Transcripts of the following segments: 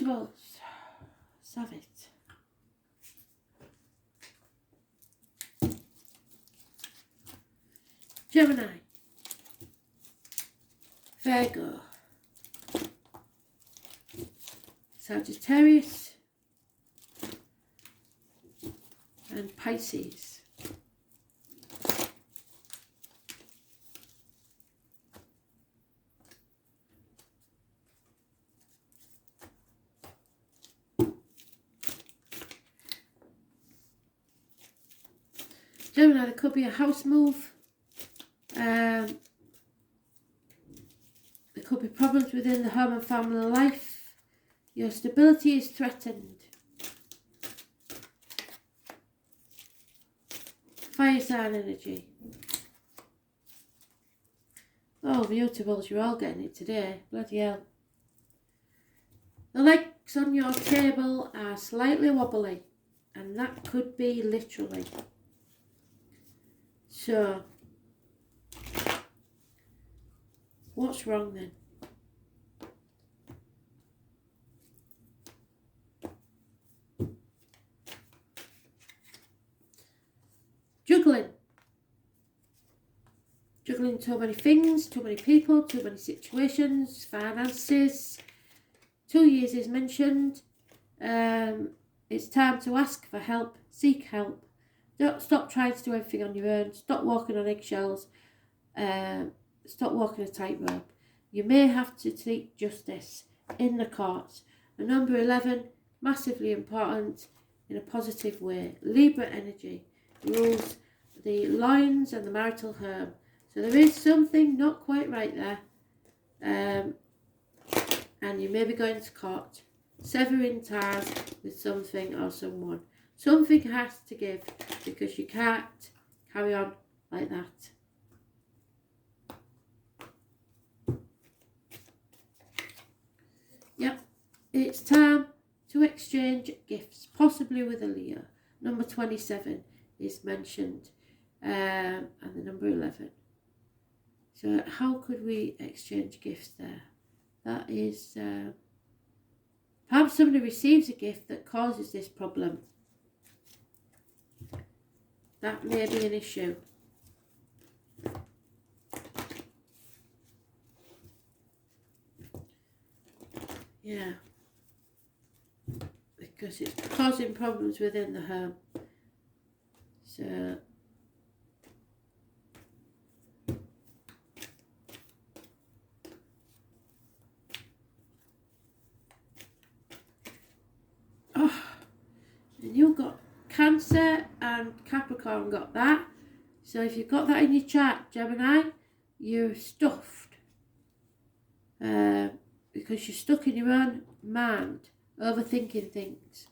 Mutables. Let's have it. Gemini, Virgo, Sagittarius, and Pisces. Gemini, there could be a house move. There could be problems within the home and family life. Your stability is threatened. Fire sign energy. Oh, mutables, you're all getting it today. Bloody hell. The legs on your table are slightly wobbly, and that could be literally. So, what's wrong then? Juggling too many things, too many people, too many situations, finances. 2 years is mentioned. It's time to ask for help, seek help. Don't stop trying to do everything on your own. Stop walking on eggshells. Stop walking a tightrope. You may have to seek justice in the courts. And number 11, massively important in a positive way. Libra energy rules the lines and the marital home. So there is something not quite right there. And you may be going to court, severing ties with something or someone. Something has to give because you can't carry on like that. Yep, it's time to exchange gifts, possibly with a Leo. Number 27 is mentioned, and the number 11. So how could we exchange gifts there? That is, perhaps somebody receives a gift that causes this problem. That may be an issue. Yeah. Because it's causing problems within the home. So, and you've got Cancer and Capricorn got that. So if you've got that in your chart, Gemini, you're stuffed. Because you're stuck in your own mind, overthinking things.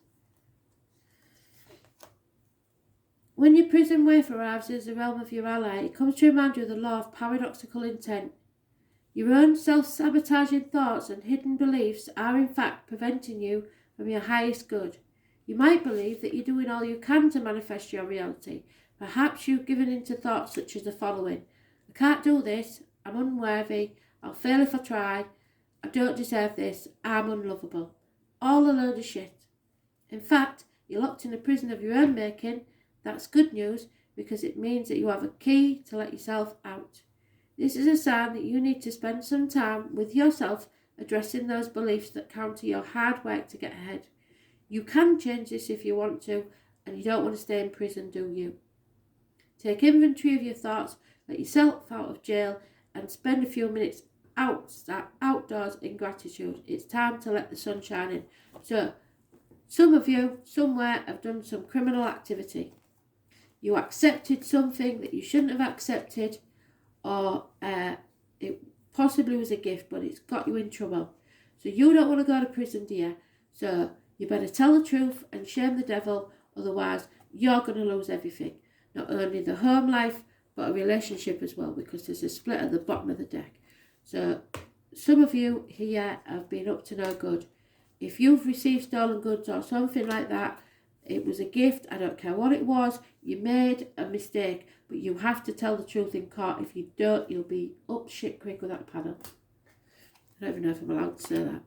When your prison waif arrives as the realm of your ally, it comes to remind you of the law of paradoxical intent. Your own self-sabotaging thoughts and hidden beliefs are in fact preventing you from your highest good. You might believe that you're doing all you can to manifest your reality. Perhaps you've given in to thoughts such as the following: I can't do this, I'm unworthy, I'll fail if I try, I don't deserve this, I'm unlovable. All a load of shit. In fact, you're locked in a prison of your own making. That's good news because it means that you have a key to let yourself out. This is a sign that you need to spend some time with yourself addressing those beliefs that counter your hard work to get ahead. You can change this if you want to, and you don't want to stay in prison, do you? Take inventory of your thoughts, let yourself out of jail, and spend a few minutes outdoors in gratitude. It's time to let the sun shine in. So, some of you, somewhere, have done some criminal activity. You accepted something that you shouldn't have accepted, or it possibly was a gift, but it's got you in trouble. So you don't want to go to prison, dear. So you better tell the truth and shame the devil, otherwise you're going to lose everything. Not only the home life, but a relationship as well, because there's a split at the bottom of the deck. So some of you here have been up to no good. If you've received stolen goods or something like that, it was a gift, I don't care what it was, you made a mistake, but you have to tell the truth in court. If you don't, you'll be up shit creek with that paddle. I don't even know if I'm allowed to say that.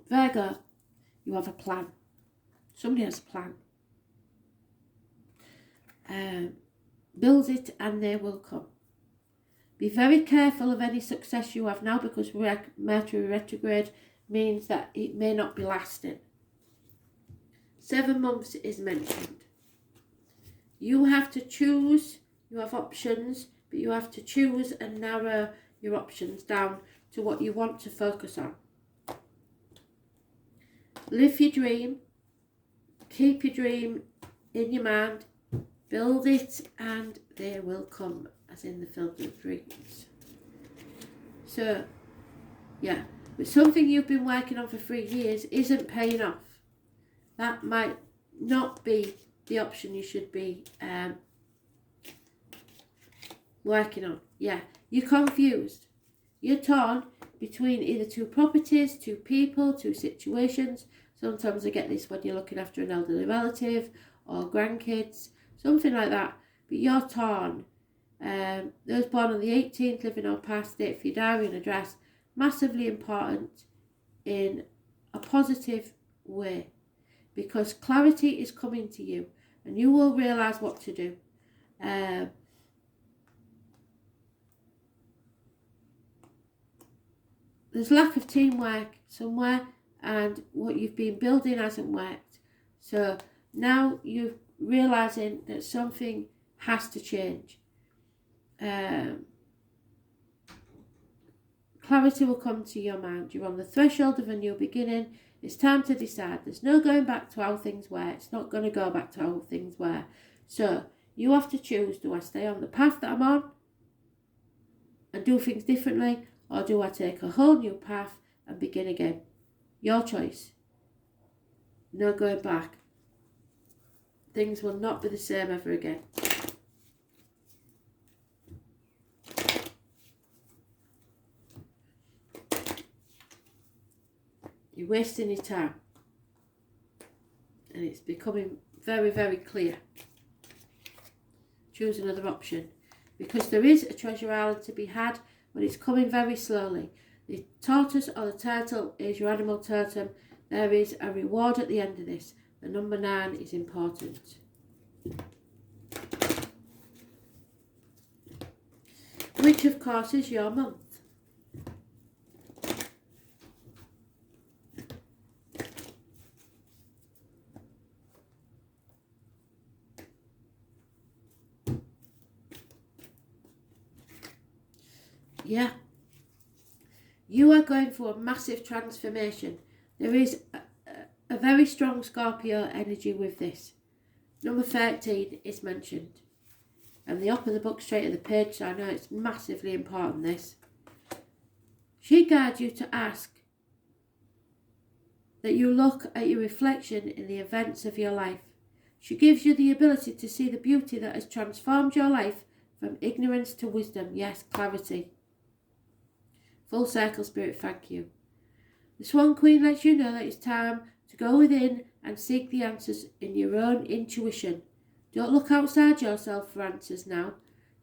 Virgo, you have a plan. Somebody has a plan. Build it and they will come. Be very careful of any success you have now, because Mercury retrograde means that it may not be lasting. 7 months is mentioned. You have to choose. You have options, but you have to choose and narrow your options down to what you want to focus on. Live your dream. Keep your dream in your mind. Build it and they will come, as in the film of dreams. So, yeah, but something you've been working on for 3 years isn't paying off. That might not be the option you should be working on. Yeah, you're confused. You're torn between either 2 properties, 2 people, 2 situations. Sometimes I get this when you're looking after an elderly relative or grandkids, something like that. But you're torn. Those born on the 18th, living or past, date for your diary and address, massively important in a positive way, because clarity is coming to you and you will realise what to do. There's lack of teamwork somewhere, and what you've been building hasn't worked. So now you're realising that something has to change. Clarity will come to your mind. You're on the threshold of a new beginning. It's time to decide. There's no going back to how things were. It's not going to go back to how things were. So you have to choose. Do I stay on the path that I'm on and do things differently, or do I take a whole new path and begin again? Your choice. No going back. Things will not be the same ever again. You're wasting your time. And it's becoming very, very clear. Choose another option. Because there is a treasure island to be had, but it's coming very slowly. The tortoise or the turtle is your animal totem. There is a reward at the end of this. The number 9 is important. Which, of course, is your month. Yeah. You are going through a massive transformation. There is a very strong Scorpio energy with this. Number 13 is mentioned. And the up of the book straight at the page, so I know it's massively important, this. She guides you to ask that you look at your reflection in the events of your life. She gives you the ability to see the beauty that has transformed your life from ignorance to wisdom. Yes, clarity. Full circle, Spirit, thank you. The Swan Queen lets you know that it's time to go within and seek the answers in your own intuition. Don't look outside yourself for answers now.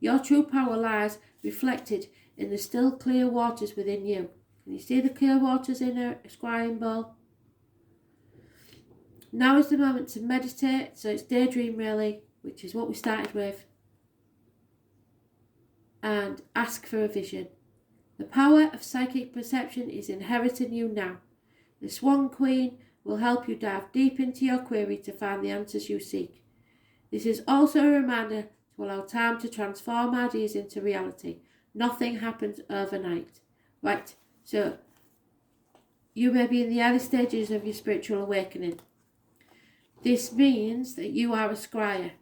Your true power lies reflected in the still clear waters within you. Can you see the clear waters in a scrying bowl? Now is the moment to meditate, so it's daydream really, which is what we started with. And ask for a vision. The power of psychic perception is inherent in you now. The Swan Queen will help you dive deep into your query to find the answers you seek. This is also a reminder to allow time to transform ideas into reality. Nothing happens overnight. Right, so you may be in the early stages of your spiritual awakening. This means that you are a scryer.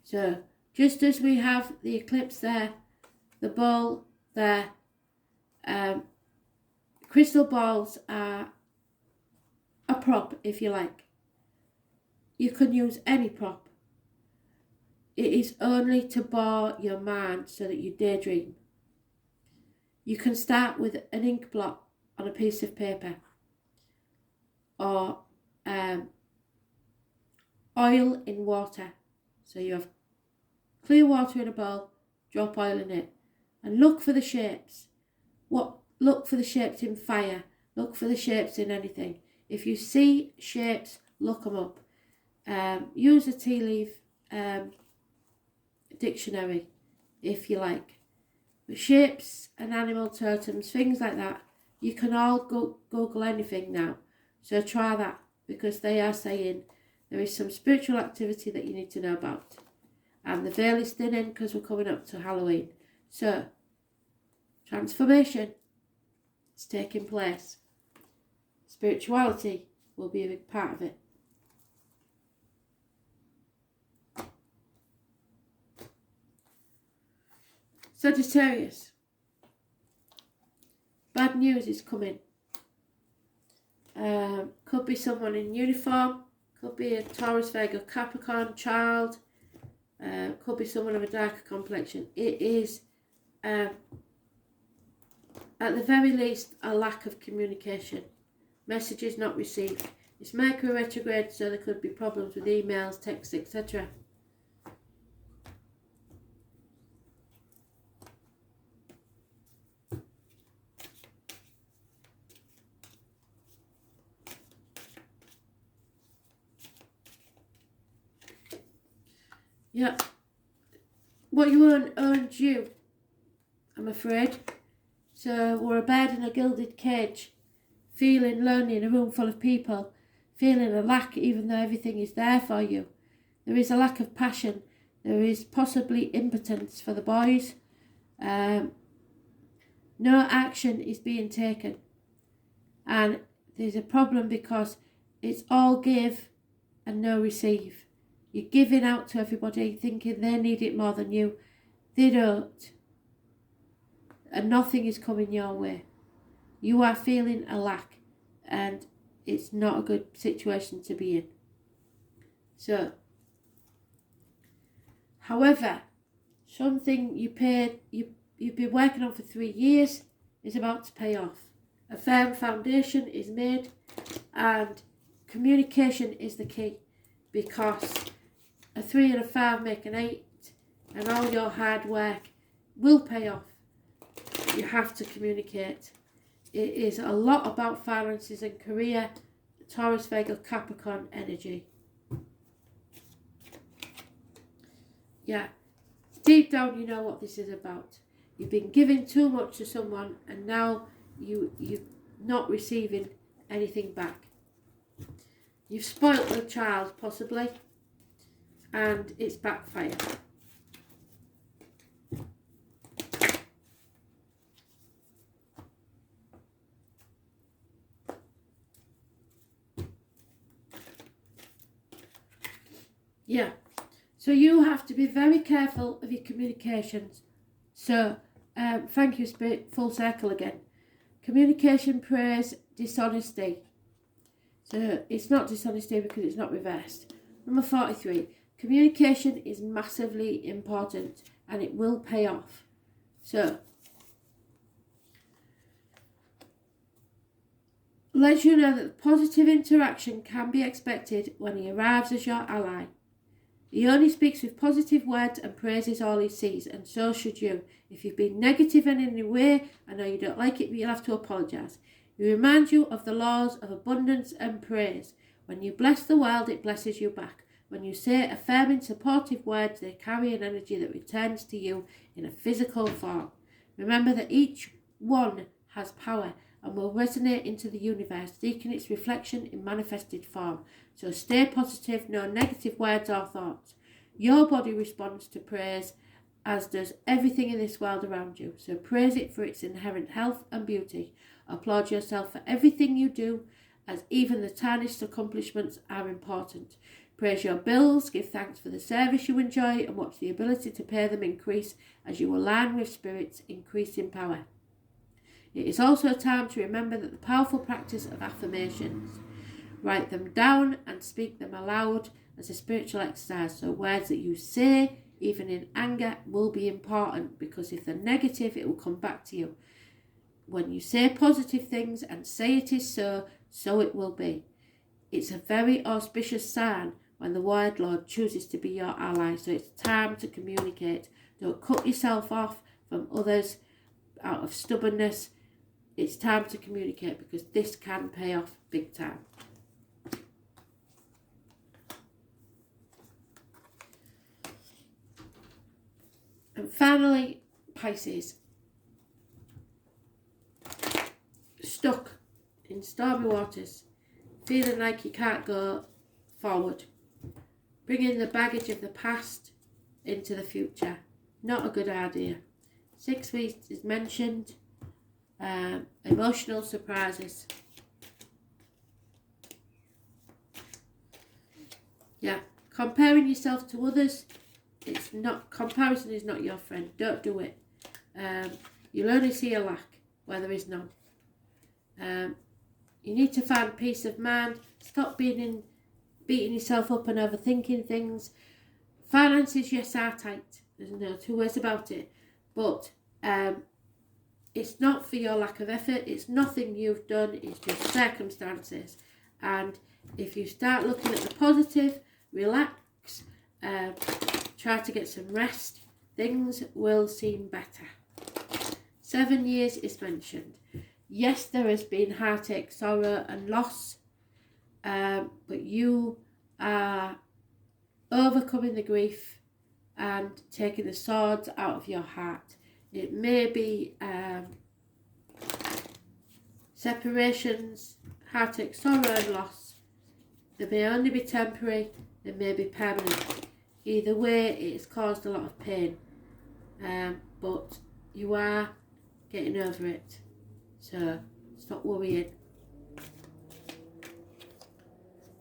So just as we have the eclipse there, the bowl there, crystal balls are a prop, if you like. You can use any prop. It is only to bore your mind so that you daydream. You can start with an ink blot on a piece of paper, or oil in water. So you have clear water in a bowl, drop oil in it, and look for the shapes. Look for the shapes in fire. Look for the shapes in anything. If you see shapes, look them up. Use a tea leaf dictionary if you like. But shapes and animal totems, things like that, you can all Google anything now. So try that, because they are saying there is some spiritual activity that you need to know about. And the veil is thinning because we're coming up to Halloween. So, transformation is taking place. Spirituality will be a big part of it. Sagittarius. Bad news is coming. Could be someone in uniform. Could be a Taurus, Virgo, Capricorn child. Could be someone of a darker complexion. It is, at the very least, a lack of communication. Messages not received. It's Mercury retrograde, so there could be problems with emails, texts, etc. Yeah. What you earned you, I'm afraid. So we're a bird in a gilded cage, feeling lonely in a room full of people, feeling a lack even though everything is there for you. There is a lack of passion. There is possibly impotence for the boys. No action is being taken. And there's a problem because it's all give and no receive. You're giving out to everybody thinking they need it more than you. They don't. And nothing is coming your way. You are feeling a lack, and it's not a good situation to be in. So, however, something you've been working on for 3 years is about to pay off. A firm foundation is made, and communication is the key, because a 3 and a 5 make an 8, and all your hard work will pay off. You have to communicate. It is a lot about finances and career, Taurus, Virgo, Capricorn energy. Yeah, deep down you know what this is about. You've been giving too much to someone, and now you're not receiving anything back. You've spoilt the child, possibly, and it's backfired. Yeah, so you have to be very careful of your communications. So, thank you, Spirit, full circle again. Communication praise dishonesty. So, it's not dishonesty because it's not reversed. Number 43, communication is massively important and it will pay off. So, let you know that positive interaction can be expected when he arrives as your ally. He only speaks with positive words and praises all he sees, and so should you. If you've been negative in any way, I know you don't like it, but you'll have to apologise. He reminds you of the laws of abundance and praise. When you bless the world, it blesses you back. When you say affirming, supportive words, they carry an energy that returns to you in a physical form. Remember that each one has power and will resonate into the universe, seeking its reflection in manifested form. So stay positive, no negative words or thoughts. Your body responds to praise, as does everything in this world around you. So praise it for its inherent health and beauty. Applaud yourself for everything you do, as even the tiniest accomplishments are important. Praise your bills, give thanks for the service you enjoy, and watch the ability to pay them increase as you align with Spirit's increasing power. It is also a time to remember that the powerful practice of affirmations. Write them down and speak them aloud as a spiritual exercise. So words that you say, even in anger, will be important, because if they're negative, it will come back to you. When you say positive things and say it is so, so it will be. It's a very auspicious sign when the Word Lord chooses to be your ally. So it's time to communicate. Don't cut yourself off. from others, out of stubbornness. It's time to communicate, because this can pay off big time. And finally, Pisces. Stuck in stormy waters, feeling like you can't go forward. Bringing the baggage of the past into the future. Not a good idea. 6 weeks is mentioned. Emotional surprises. Yeah, comparing yourself to others. It's not, comparison is not your friend. Don't do it. You'll only see a lack where there is none. You need to find peace of mind. Stop beating yourself up and overthinking things. Finances, yes, are tight. There's no two ways about it. But it's not for your lack of effort. It's nothing you've done. It's just circumstances. And if you start looking at the positive, relax, try to get some rest, things will seem better. 7 years is mentioned. Yes, there has been heartache, sorrow and loss, but you are overcoming the grief and taking the swords out of your heart. It may be separations, heartache, sorrow and loss. They may only be temporary, they may be permanent. Either way, it's caused a lot of pain, but you are getting over it. So stop worrying.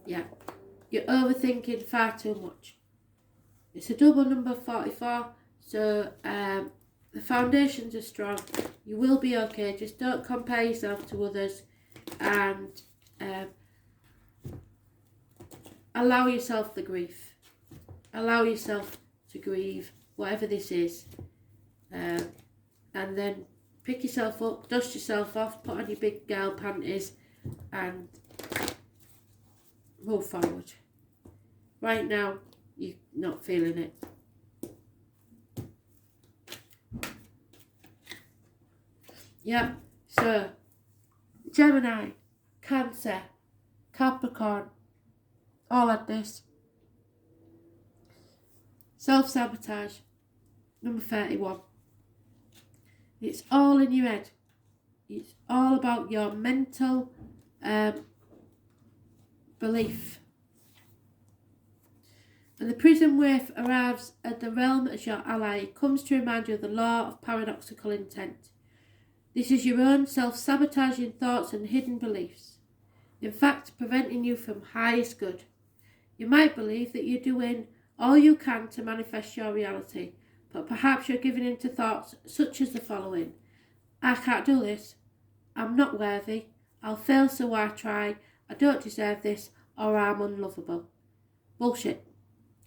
Yeah, you're overthinking far too much. It's a double number 44, so the foundations are strong. You will be okay. Just don't compare yourself to others, and allow yourself the grief. Allow yourself to grieve, whatever this is, and then pick yourself up, dust yourself off, put on your big girl panties and move forward. Right now, you're not feeling it. Yeah, so Gemini, Cancer, Capricorn, all at this. Self-sabotage, number 31. It's all in your head. It's all about your mental belief. And the prison waif arrives at the realm as your ally. It comes to remind you of the law of paradoxical intent. This is your own self-sabotaging thoughts and hidden beliefs. In fact, preventing you from highest good. You might believe that you're doing all you can to manifest your reality, but perhaps you're giving in to thoughts such as the following. I can't do this. I'm not worthy. I'll fail, so why try? I don't deserve this, or I'm unlovable. Bullshit.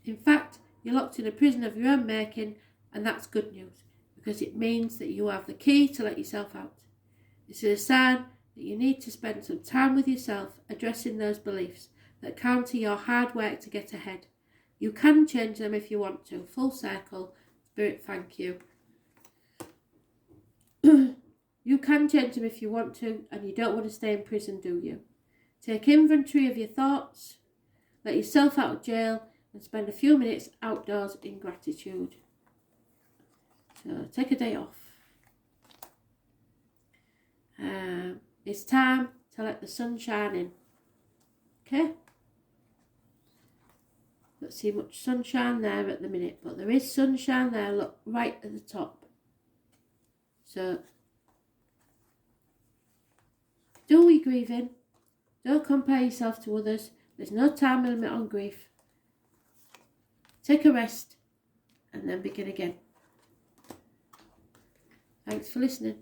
In fact, you're locked in a prison of your own making, and that's good news, because it means that you have the key to let yourself out. This is a sign that you need to spend some time with yourself addressing those beliefs that counter your hard work to get ahead. You can change them if you want to. Full circle. Spirit, thank you. You can change them if you want to, and you don't want to stay in prison, do you? Take inventory of your thoughts, let yourself out of jail, and spend a few minutes outdoors in gratitude. So take a day off. It's time to let the sun shine in. Okay? Don't see much sunshine there at the minute, but there is sunshine there, look, right at the top. So, do your grieving. Don't compare yourself to others. There's no time limit on grief. Take a rest and then begin again. Thanks for listening.